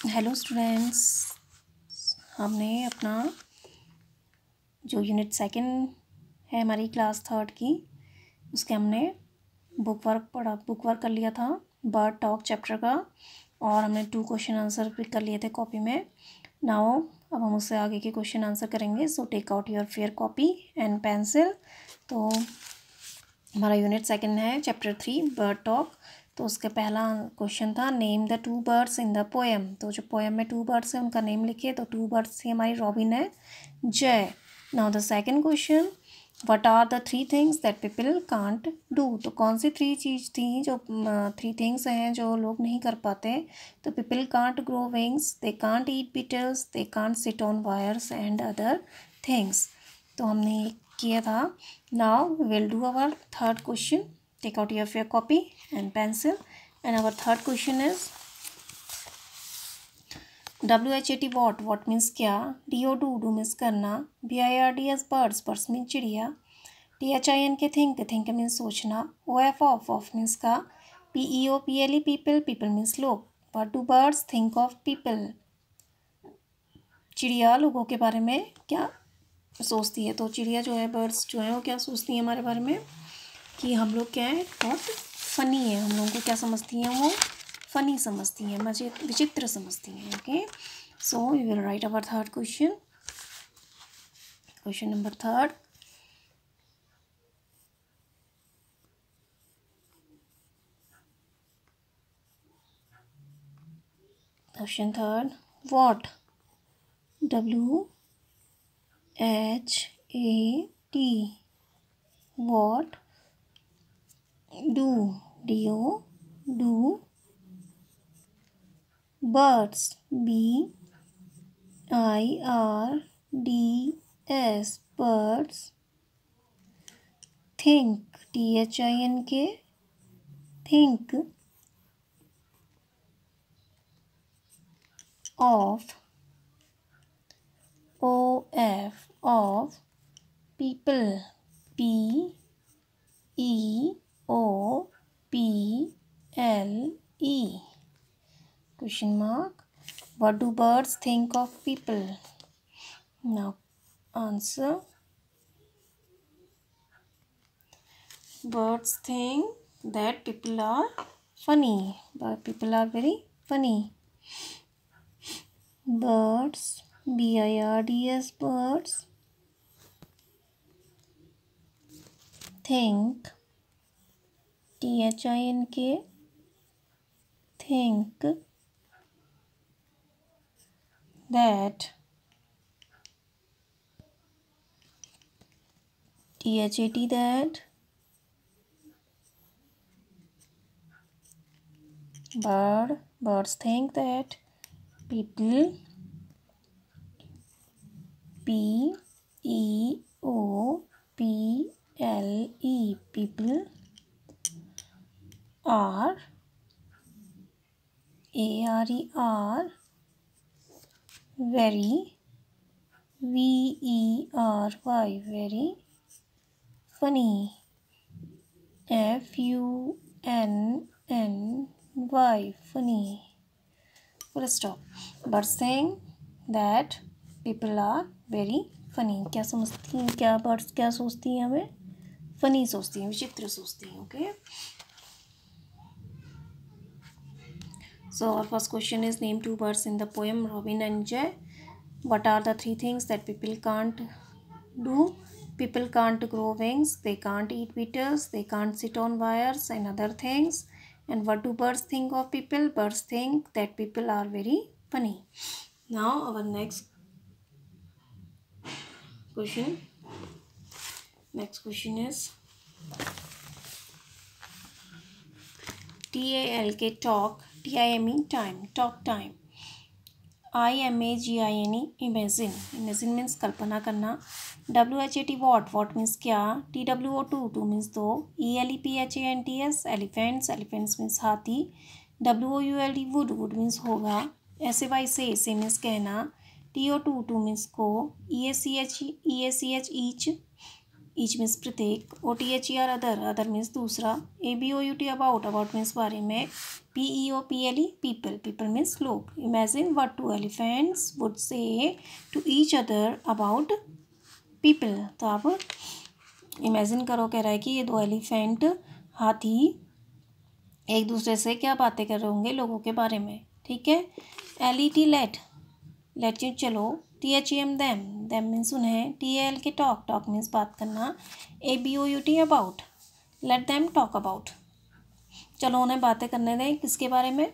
Hello students, हमने अपना जो यूनिट सेकंड है हमारी क्लास थर्ड की, उसके हमने बुक वर्क कर लिया था बर्ड टॉक चैप्टर का, और हमने 2 क्वेश्चन आंसर भी कर लिए थे कॉपी में। नाउ अब हम उससे आगे के क्वेश्चन आंसर करेंगे। So take out your fair copy and pencil. तो हमारा यूनिट सेकंड है चैप्टर 3 बर्ड टॉक। तो उसके पहला क्वेश्चन था name the 2 birds in the poem. तो जो पोएम में 2 बर्ड्स हैं उनका नेम लिखिए। तो 2 बर्ड्स थी हमारी रॉबिन है, jay. Now the second question, what are the 3 things that people can't do. तो कौन सी 3 चीज़ थी जो 3 थिंग्स हैं जो लोग नहीं कर पाते। तो people can't grow wings, they can't eat beetles, they can't sit on wires and other things. तो हमने किया था। Now we will do our third question. Take out your fair copy and pencil and our third question is WHAT what means क्या, DO do means करना, BIRDS birds means चिड़िया, THIN के think means सोचना, OF means का, PEOPLE people means लोग। What do birds think of people, चिड़िया लोगों के बारे में क्या सोचती है। तो चिड़िया जो है, बर्ड्स जो है वो क्या सोचती हैं हमारे बारे में कि हम लोग क्या है, बहुत फ़नी है। हम लोगों को क्या समझती हैं, वो फ़नी समझती हैं, मजे विचित्र समझती हैं। Okay, so we will write our third question number third. Question third, what WHAT what do do birds BIRDS birds think think of of people PEOPLE question mark. What do birds think of people? Now answer. Birds think that people are funny, but people are very funny. Birds, BIRDS birds think, THINK think that, THAT that birds think that people PEOPLE people are ARE very VERY very funny FUNNY funny. Full stop. Birds think that people are very funny. क्या समझती हैं, क्या birds क्या सोचती हैं, हमें funny सोचती हैं, विचित्र सोचती हैं। Okay, so our first question is name 2 birds in the poem Robin and Jay. What are the 3 things that people can't do? People can't grow wings, they can't eat beetles, they can't sit on wires and other things. And what do birds think of people? Birds think that people are very funny. Now our next question is TALK talk, TIME time, talk time, IMAGINE imagine means कल्पना करना, WHAT what means क्या, TWO2 means दो, ELEPHANTS elephants means हाथी, WOULD wood means होगा, SAY say means कहना, TO22 means को, EACH each, each means प्रत्येक, OTHER other, other means दूसरा, ABOUT about, about means बारे में, PEOPLE पीपल, पीपल मीन्स लोग। Imagine what two elephants would say to each other about people. तो आप imagine करो, कह रहा है कि ये दो एलिफेंट हाथी एक दूसरे से क्या बातें कर रहे होंगे लोगों के बारे में। ठीक है। LET लेट, लेट यू चलो, THEM देम, देम मीन्स उन्हें, TAL के टॉक, टॉक मीन्स बात करना, ABOUT about, let them talk about, चलो उन्हें बातें करने दें। किसके बारे में?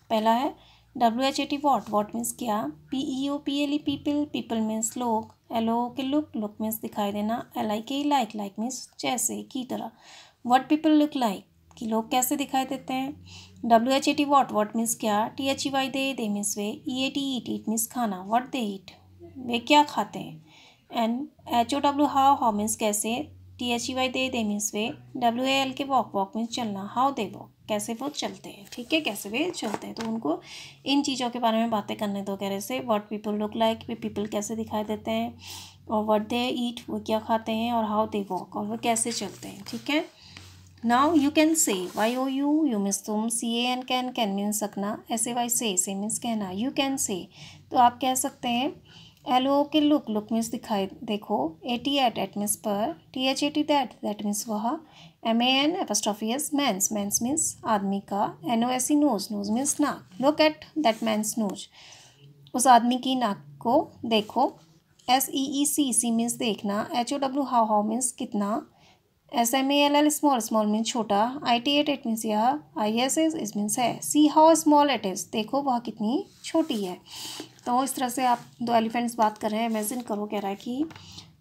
पहला है WHAT वॉट, वॉट मीन्स क्या, PEOPLE पीपल, पीपल मीन्स लोग, LOOK लुक, लुक मीन्स दिखाई देना, LIKE लाइक, लाइक मीन्स जैसे की तरह, व्हाट पीपल लुक लाइक कि लोग कैसे दिखाई देते हैं, WHAT वॉट, वॉट मीन्स क्या, THEY they means way, EAT eat, eat means खाना, व्हाट दे ईट वे क्या खाते हैं, and HOW how, how means कैसे, THEY they means way, WAL के वॉक, वॉक मीन्स चलना, हाउ दे वॉक कैसे वो चलते हैं। ठीक है, कैसे वे चलते हैं। तो उनको इन चीज़ों के बारे में बातें करने दो। कह रहे से what people look like, people कैसे दिखाई देते हैं, और व्हाट दे ईट वो क्या खाते हैं, और हाउ दे वॉक और वो कैसे चलते हैं। ठीक है। Now you can say, YOU, you means तुम, CAN कैन मीन्स सकना, SAY से मीन्स कहना, यू कैन से तो आप कह सकते हैं। LOOK लुक, लुक मीन्स दिखाई देखो, AT एट मीन्स पर, THAT दैट मीन्स वह, MAN apostrophe man's, man's means आदमी का, NOSE नोज, नोज मीन्स नाक, look at that man's nose उस आदमी की नाक को देखो, SEEC मीन्स देखना, HOW हाउ, हाउ मीन्स कितना, SMALL स्मॉल, स्मॉल मीन्स छोटा, IT एट मीन्स यह, ISS इस मीन्स है, see how small it is देखो वह कितनी छोटी है। तो इस तरह से आप दो एलिफेंट्स बात कर रहे हैं। इमेजिन करो, कह रहा है कि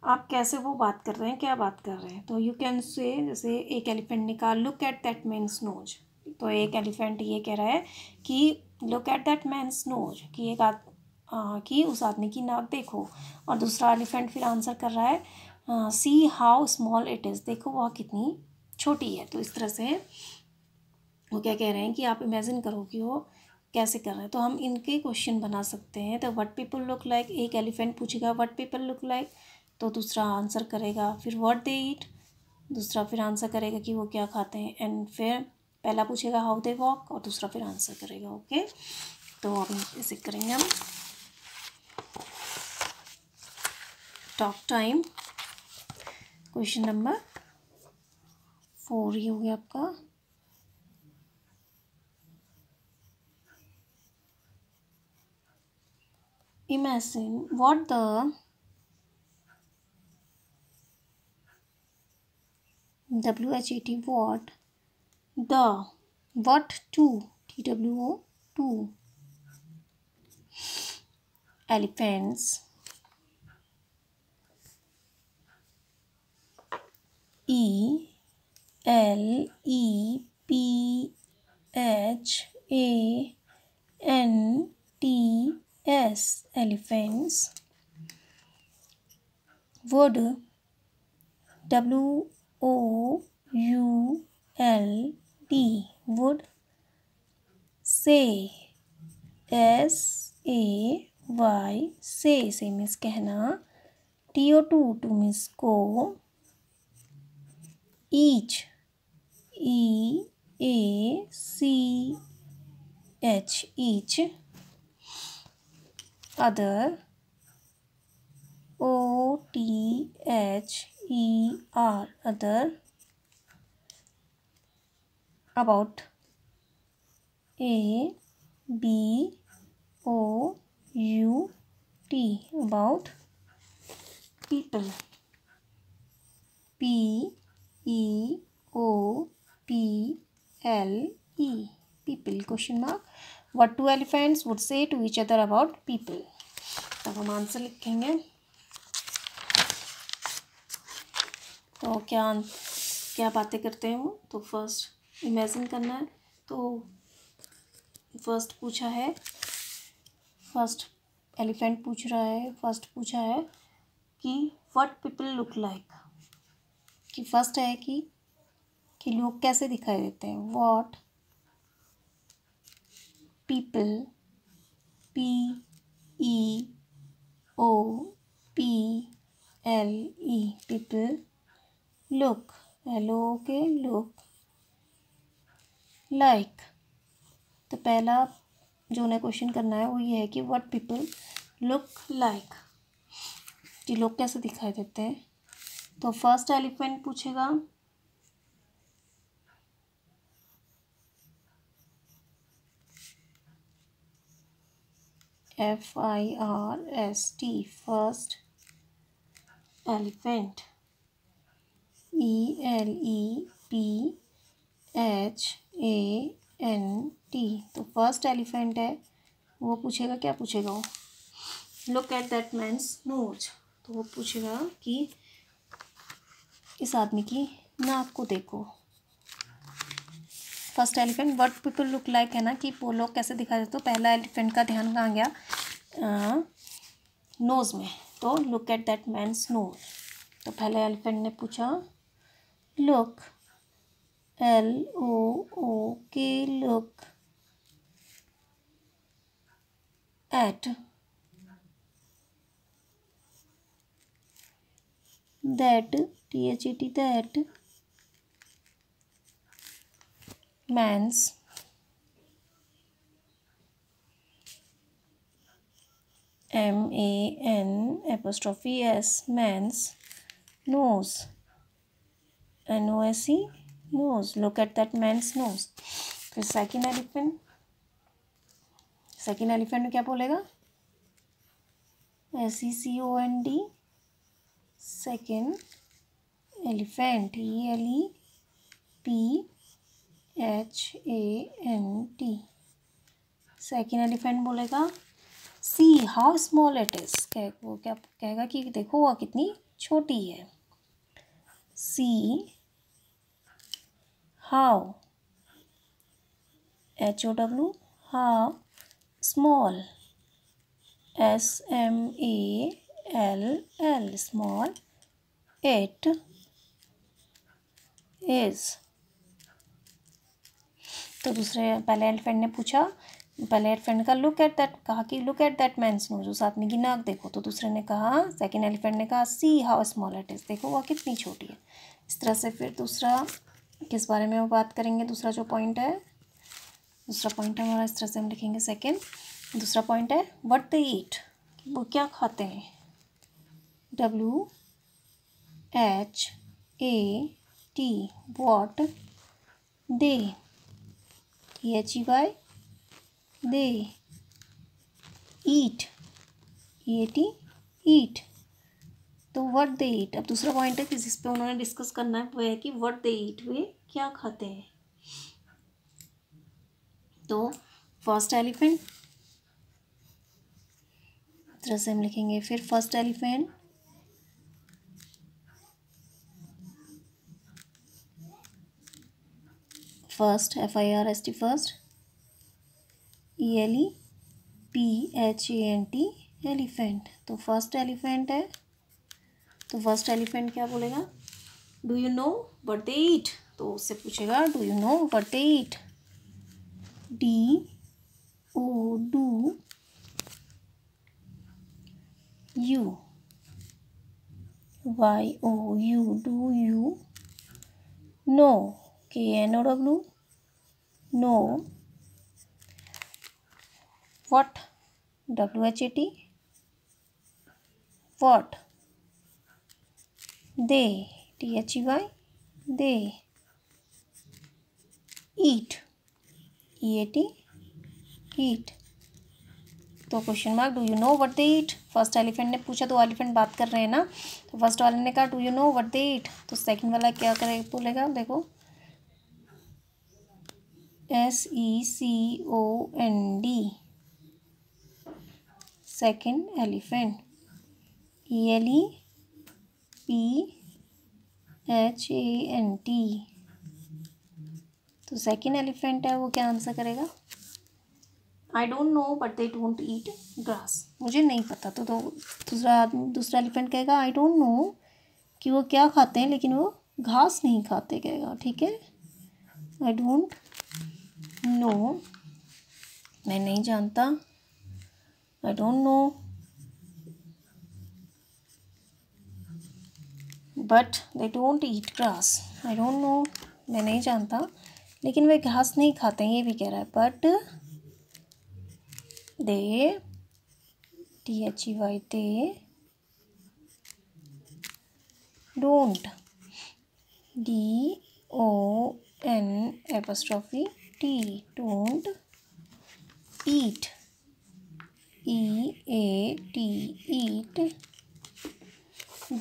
आप कैसे वो बात कर रहे हैं, क्या बात कर रहे हैं। तो यू कैन से, जैसे एक एलिफेंट ने कहा look at that man's nose, तो एक एलिफेंट ये कह रहा है कि look at that man's nose कि कि उस आदमी की नाक देखो, और दूसरा एलिफेंट फिर आंसर कर रहा है see how small it is देखो वह कितनी छोटी है। तो इस तरह से वो क्या कह रहे हैं कि आप इमेजिन करो कि वो कैसे कर रहे हैं। तो हम इनके क्वेश्चन बना सकते हैं। तो व्हाट पीपल लुक लाइक, एक एलिफेंट पूछेगा व्हाट पीपल लुक लाइक, तो दूसरा आंसर करेगा, फिर व्हाट दे ईट, दूसरा फिर आंसर करेगा कि वो क्या खाते हैं, एंड फिर पहला पूछेगा हाउ दे वॉक, और दूसरा फिर आंसर करेगा। ओके, तो अब इसे करेंगे हम टॉक टाइम। क्वेश्चन नंबर 4 ये हो गया आपका। Imagine what the WHAT what the what two TWO two elephants ELEPHants elephants would WOULD would say say means कहना, TO2 मीन्स को, each EACH each, other OTHER other, about ABOUT about, people PEOPLE people question mark, what two elephants would say to each other about people। तब हम answer लिखेंगे। तो क्या बातें करते हैं वो, तो फर्स्ट इमेजिन करना है। तो फर्स्ट पूछा है, फर्स्ट एलिफेंट पूछ रहा है, फर्स्ट पूछा है कि व्हाट पीपल लुक लाइक, कि फर्स्ट है कि लोग कैसे दिखाई देते हैं, what people PEOPLE people look, LO के लुक लाइक। तो पहला जो उन्हें क्वेश्चन करना है वो ये है कि व्हाट पीपल लुक लाइक, कि लोग कैसे दिखाई देते हैं। तो फर्स्ट एलिफेंट पूछेगा FIRST, फर्स्ट एलिफेंट। ELEPHANT, तो फर्स्ट एलिफेंट है, वो पूछेगा, क्या पूछेगा वो, look at that man's nose. तो वो पूछेगा कि इस आदमी की नाक को देखो। First elephant what people look like है ना, कि वो लोग कैसे दिखाई देते। तो पहला एलिफेंट का ध्यान कहाँ गया, नोज़ में। तो look at that man's nose. तो पहले एलिफेंट ने पूछा look, LOOK, look at that, THAT, that man's MAN'S, man's nose, NOSE, nose. Look at that man's nose. फिर सेकेंड एलिफेंट में क्या बोलेगा, SECOND, second elephant. ELEPHANT, second elephant बोलेगा see how small it is, वो क्या कहेगा कि देखो वह कितनी छोटी है। See how, HOW, how small, SMALL, small it is. तो पहले एलिफेंट ने पूछा, पहले एलिफेंट का लुक एट दैट, कहा कि look at that man's nose, उस आदमी की नाक देखो। तो दूसरे ने कहा, सेकेंड एलिफेंट ने कहा सी हाउ स्मॉल इट इज़, देखो वह कितनी छोटी है। इस तरह से फिर दूसरा किस बारे में वो बात करेंगे, दूसरा जो पॉइंट है, दूसरा पॉइंट है हमारा, इस तरह से हम लिखेंगे सेकेंड। दूसरा पॉइंट है व्हाट दे ईट, वो क्या खाते हैं। WHAT, what they, THEY, they eat, EAT, ईट। तो व्हाट दे ईट, अब दूसरा पॉइंट है कि जिस पे उन्होंने डिस्कस करना है वो है कि व्हाट दे ईट, वे क्या खाते हैं। तो फर्स्ट एलिफेंट, तरह से हम लिखेंगे फिर first elephant, first FIRST, first ELEPHANT, elephant. तो फर्स्ट एलिफेंट है, तो फर्स्ट एलिफेंट क्या बोलेगा, do you know what they eat. तो उससे पूछेगा do you know what they eat, DO, do you, YOU, do you know, KNOW, know what, WHAT, what they, THEY, they eat, EAT, eat। तो question mark, do you know what they eat. First elephant ने पूछा, दो elephant बात कर रहे हैं ना, तो फर्स्ट वाले ने कहा do you know what they eat. तो सेकंड वाला क्या करे बोलेगा, देखो SECOND, सेकंड एलिफेंट। ELEPHANT, तो सेकंड एलिफेंट है, वो क्या आंसर करेगा, I don't know but they don't eat grass, मुझे नहीं पता। तो दूसरा एलिफेंट कहेगा आई डोंट नो, कि वो क्या खाते हैं लेकिन वो घास नहीं खाते, कहेगा ठीक है, आई डोंट नो, मैं नहीं जानता, आई don't know but they don't eat grass. I don't no, मैं नहीं जानता, लेकिन वे घास नहीं खाते हैं, ये भी कह रहा है। But they, THEY, they don't, DON'T, don't eat, EAT, eat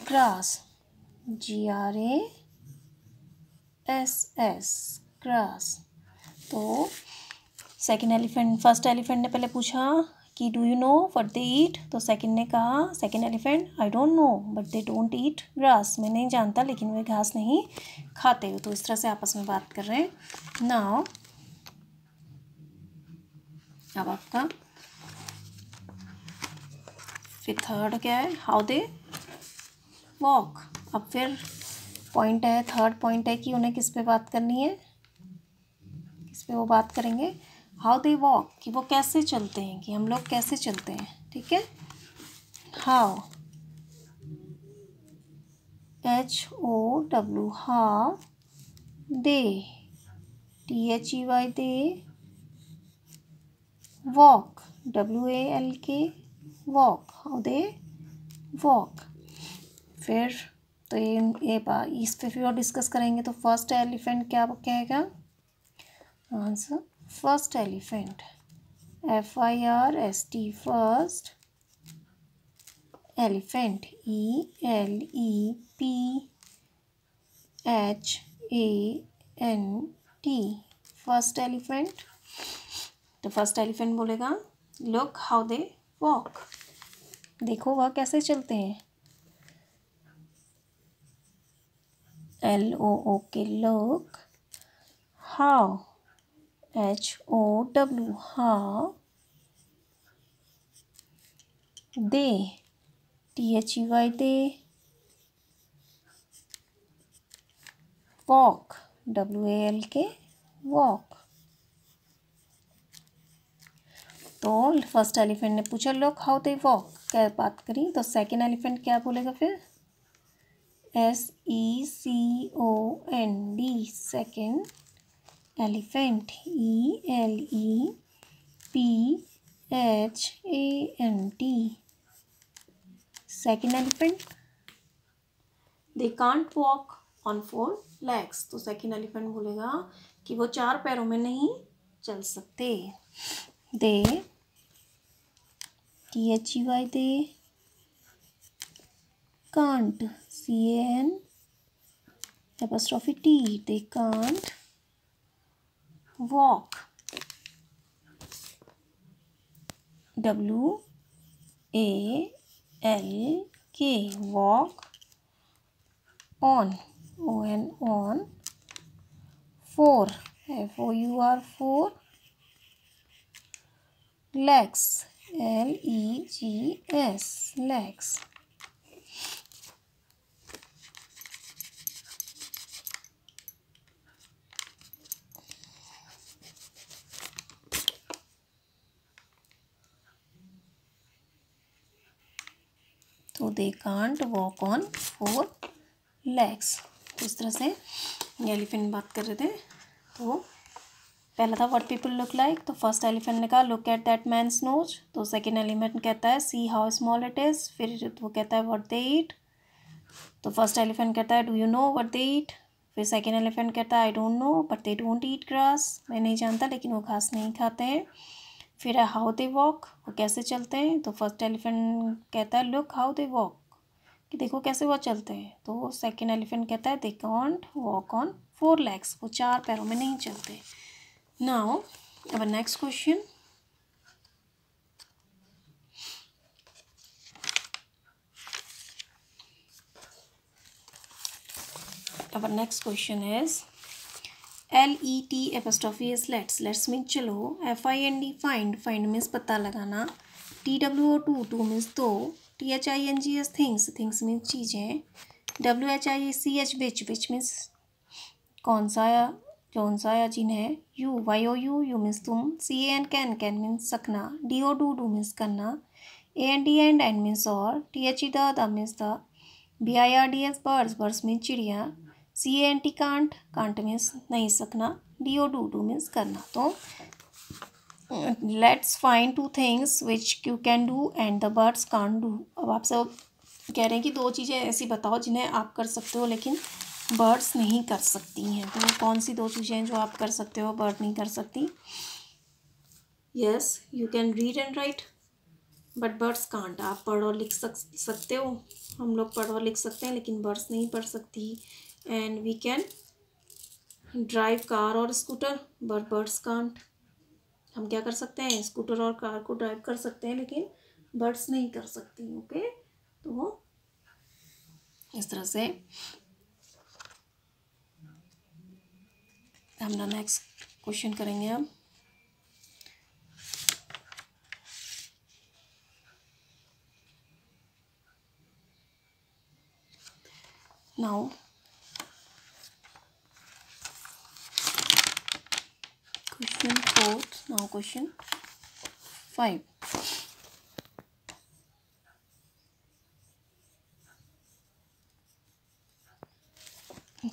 grass, GRASS, grass. तो सेकंड एलिफेंट, फर्स्ट एलिफेंट ने पहले पूछा कि do you know what they eat, तो सेकंड ने कहा, second elephant, I don't know but they don't eat grass, मैं नहीं जानता लेकिन वे घास नहीं खाते। तो इस तरह से आपस में बात कर रहे हैं। नाउ अब आपका फिर थर्ड क्या है, हाउ दे वॉक। अब फिर पॉइंट है, थर्ड पॉइंट है कि उन्हें किस पे बात करनी है, किस पे वो बात करेंगे, हाउ दे वॉक, कि वो कैसे चलते हैं, कि हम लोग कैसे चलते हैं। ठीक है, how, HOW, how they, THEY, they walk, WALK, walk, how they walk. फिर तो इस पे फिर और डिस्कस करेंगे। तो फर्स्ट एलिफेंट क्या कहेगा answer, first elephant, FIRST, first elephant, ELEPHANT, first elephant. तो फर्स्ट एलिफेंट बोलेगा लुक हाउ दे वॉक, देखो वह कैसे चलते हैं, LOOK, look, how, HOW, how they, THEY, they walk, WALK, walk. तो फर्स्ट एलिफेंट ने पूछा लुक हाउ दे वॉक, क्या बात करी। तो सेकंड एलिफेंट क्या बोलेगा फिर, SECOND, second elephant, ELEPHANT, second elephant. They can't walk on 4 legs, तो सेकंड एलिफेंट बोलेगा कि वो 4 पैरों में नहीं चल सकते। दे, THEY, they can't, CAN'T, they can't walk, WALK, walk on, on 4, FOUR, 4 legs, LEGS, legs। तो they can't walk on 4 legs। तो इस तरह से एलिफेंट बात कर रहे थे। तो पहला था व्हाट पीपल लुक लाइक, तो फर्स्ट एलिफेंट ने कहा look at that man's nose. तो सेकंड एलिफेंट कहता है see how small it is. फिर वो कहता है व्हाट दे ईट। तो फर्स्ट एलिफेंट कहता है do you know what they eat. फिर सेकंड एलिफेंट कहता है I don't know but they don't eat grass, मैं नहीं जानता लेकिन वो घास नहीं खाते हैं। फिर है हाउ दे वॉक, वो कैसे चलते हैं। तो फर्स्ट एलिफेंट कहता है लुक हाउ दे वॉक, कि देखो कैसे वो चलते हैं। तो सेकंड एलिफेंट कहता है they can't walk on 4 legs, वो 4 पैरों में नहीं चलते। नाउ अब next question, our next question is LET let's mean चलो, FIND find means पता लगाना, TWO means तो, THINGS things means चीज़ें, WHICH which means कौन सा या जिन्हें, YOU means तुम, CAN means सकना, DO means करना, AND means और, THE the means the, BIRDS birds, birds mean चिड़िया। CANT कांट, कांट मीन्स नहीं सकना। DO डू मीन्स करना। तो let's find two things which you can do and the birds can't do. अब आपसे कह रहे हैं कि दो चीज़ें ऐसी बताओ जिन्हें आप कर सकते हो लेकिन बर्ड्स नहीं कर सकती हैं। तो वो कौन सी दो चीज़ें हैं जो आप कर सकते हो बर्ड नहीं कर सकती? Yes, you can read and write but birds can't. आप पढ़ और लिख सकते हो, हम लोग पढ़ और लिख सकते हैं लेकिन बर्ड्स नहीं पढ़ सकती। And we can drive car और स्कूटर बट बर्ड्स कांट। हम क्या कर सकते हैं? स्कूटर और कार को ड्राइव कर सकते हैं लेकिन बर्ड्स नहीं कर सकती। ओके, तो इस तरह से हम ना नेक्स्ट क्वेश्चन करेंगे अब। Now question 4, now question 5।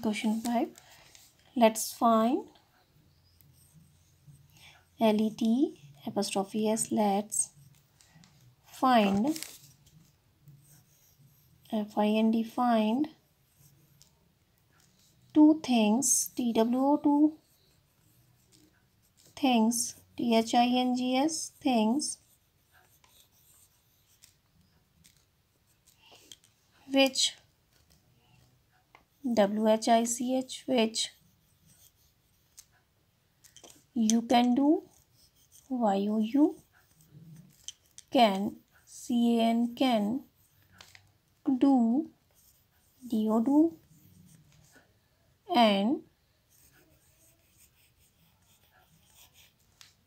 Question 5. Let's find LET apostrophe S. Let's find FIND. Find two things. TWO two things. THINGS things which WHICH which you can do. YOU can. CAN can. Do. DO do. And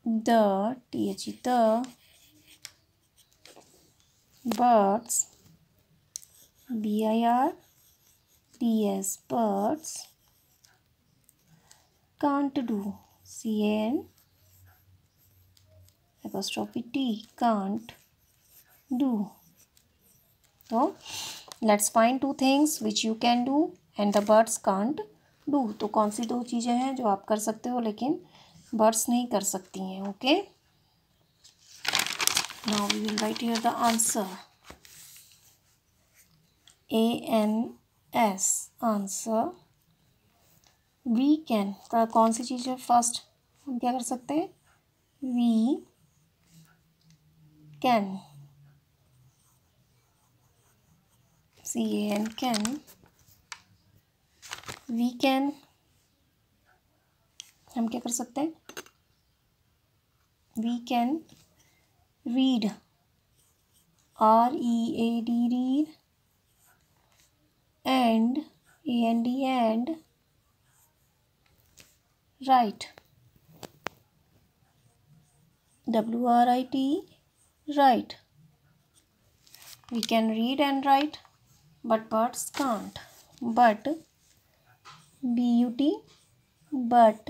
the the birds BIRDS birds can't do. CAN apostrophe T can't do. So let's find two things which you can do and the birds can't do. तो कौन सी दो चीज़ें हैं जो आप कर सकते हो लेकिन बर्ड्स नहीं कर सकती हैं? Okay, now we will write here the answer. ANS answer. We can का कौन सी चीज़ है? फर्स्ट हम क्या कर सकते हैं? We can. CAN can. We can हम क्या कर सकते हैं? We can read. READ read. And AND and write. WRIT right. We can read and write but birds can't. But BUT but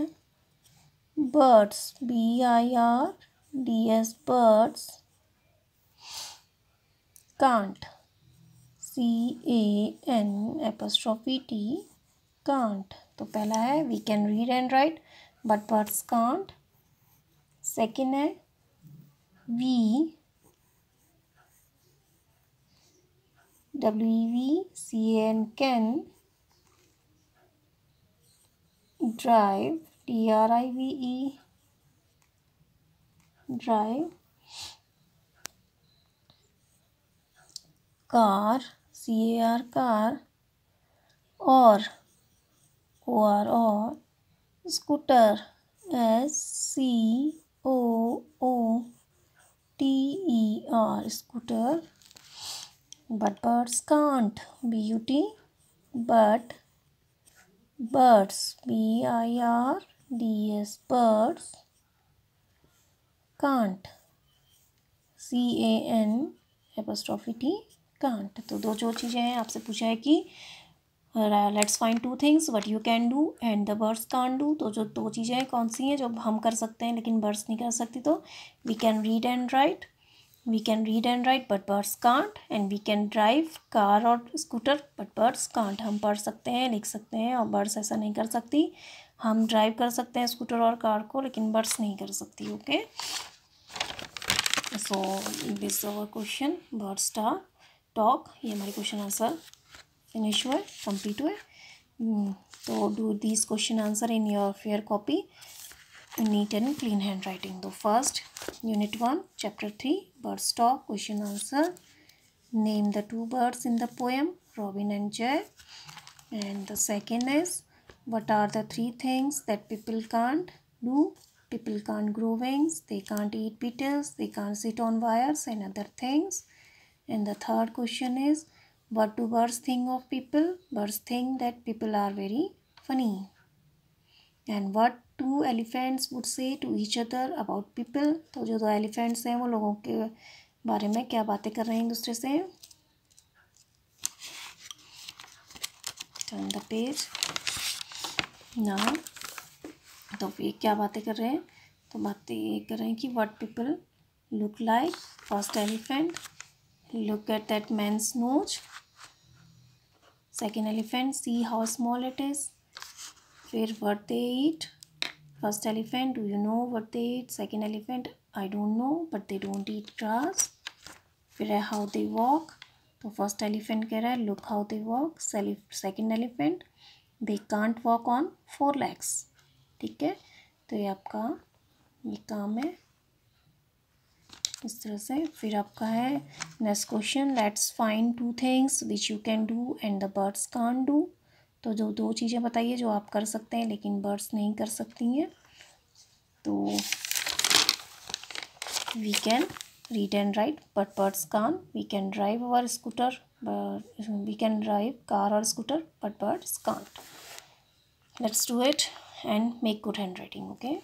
birds BIRDS birds can't. CAN apostrophe T can't. तो पहला है we can read and write but birds can't. Second है WEVCAN can drive DRIVE drive car CAR car or scooter SCOOTER scooter. But birds can't. BUT but birds BIRDS birds can't. CAN apostrophe T can't. तो दो जो चीज़ें हैं आपसे पूछा है कि let's find two things what you can do and the birds can't do. तो जो दो चीज़ें हैं कौन सी हैं जो हम कर सकते हैं लेकिन बर्ड्स नहीं कर सकती? तो we can read and write We can read and write but birds can't, and we can drive car और scooter but birds can't. हम पढ़ सकते हैं, लिख सकते हैं, और birds ऐसा नहीं कर सकती. हम ड्राइव कर सकते हैं स्कूटर और कार को, लेकिन birds नहीं कर सकती. Okay, so this our question birds talk. ये हमारे क्वेश्चन आंसर फिनिश हुए, कंप्लीट हुए. तो do this question answer in your fair copy, neat and clean handwriting. The first unit 1 chapter 3 birds talk. Question answer: name the two birds in the poem Robin and Jay. And the second is, what are the three things that people can't do? People can't grow wings, they can't eat beetles, they can't sit on wires and other things. And the third question is, what do birds think of people? Birds think that people are very funny. And what two elephants would say to each other about people? तो जो दो elephants हैं वो लोगों के बारे में क्या बातें कर रहे हैं एक दूसरे से. Turn the page now. तो ये क्या बातें कर रहे हैं? तो बातें ये कर रहे हैं कि what people look like. First elephant, look at that man's nose. Second elephant, see how small it is. फिर what they eat. First elephant, do you know what they eat? Second elephant, I don't know but they don't eat grass. फिर है how they walk. तो first elephant कह रहा है look how they walk. Second elephant, they can't walk on 4 legs. ठीक है, तो ये आपका ये काम है इस तरह से. फिर आपका है next question, let's find two things which you can do and the birds can't do. तो जो दो चीज़ें बताइए जो आप कर सकते हैं लेकिन बर्ड्स नहीं कर सकती हैं. तो we can read and write but birds can't. We can drive our scooter, we can drive car और scooter but birds can't. Let's do it and make good handwriting. Okay.